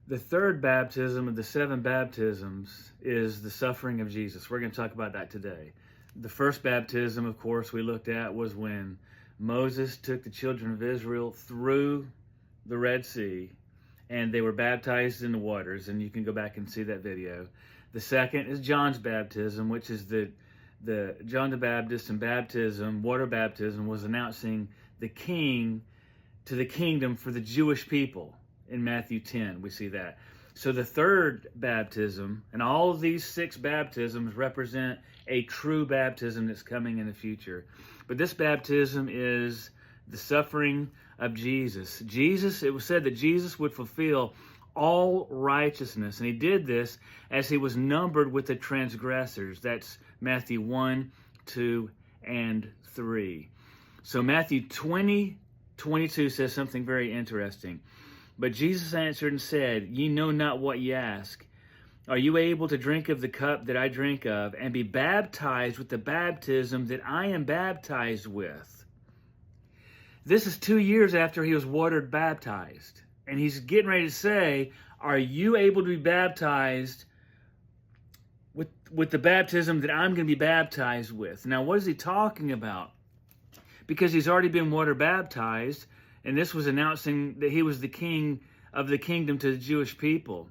The third baptism of the seven baptisms is the suffering of Jesus. We're going to talk about that today. The first baptism, of course, we looked at was when Moses took the children of Israel through the Red Sea and they were baptized in the waters, and you can go back and see that video. The second is John's baptism, which is the John the Baptist and baptism, water baptism, was announcing the king to the kingdom for the Jewish people. In Matthew 10, we see that. So the third baptism, and all of these 6 baptisms represent a true baptism that's coming in the future. But this baptism is the suffering of Jesus. It was said that Jesus would fulfill all righteousness, and he did this as he was numbered with the transgressors. That's Matthew 1, 2, and 3. So Matthew 20:22 says something very interesting. But Jesus answered and said, Ye know not what ye ask. Are you able to drink of the cup that I drink of, and be baptized with the baptism that I am baptized with? This is 2 years after he was watered baptized. And he's getting ready to say, are you able to be baptized with the baptism that I'm going to be baptized with? Now, what is he talking about? Because he's already been water baptized, and this was announcing that he was the king of the kingdom to the Jewish people.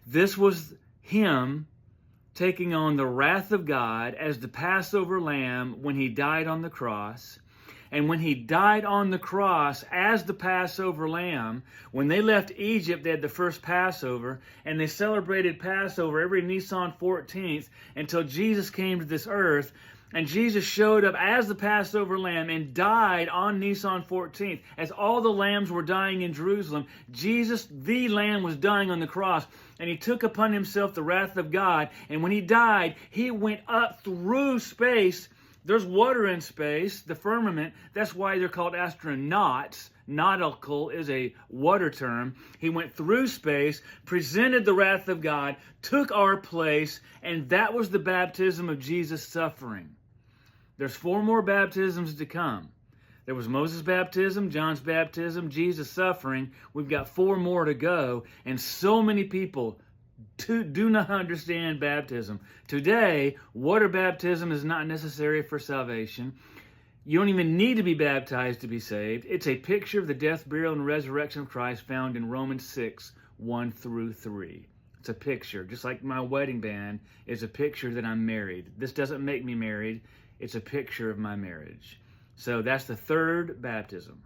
This was him taking on the wrath of God as the Passover lamb when he died on the cross. And when he died on the cross as the Passover lamb, when they left Egypt, they had the first Passover, and they celebrated Passover every Nisan 14th until Jesus came to this earth. And Jesus showed up as the Passover lamb and died on Nisan 14th. As all the lambs were dying in Jerusalem, Jesus, the lamb, was dying on the cross. And he took upon himself the wrath of God. And when he died, he went up through space. There's water in space, the firmament. That's why they're called astronauts. Nautical is a water term. He went through space, presented the wrath of God, took our place, and that was the baptism of Jesus' suffering. There's 4 more baptisms to come. There was Moses' baptism, John's baptism, Jesus' suffering. We've got 4 more to go, and so many people do not understand baptism. Today, water baptism is not necessary for salvation. You don't even need to be baptized to be saved. It's a picture of the death, burial, and resurrection of Christ found in Romans 6, 1 through 3. It's a picture, just like my wedding band is a picture that I'm married. This doesn't make me married. It's a picture of my marriage. So that's the third baptism.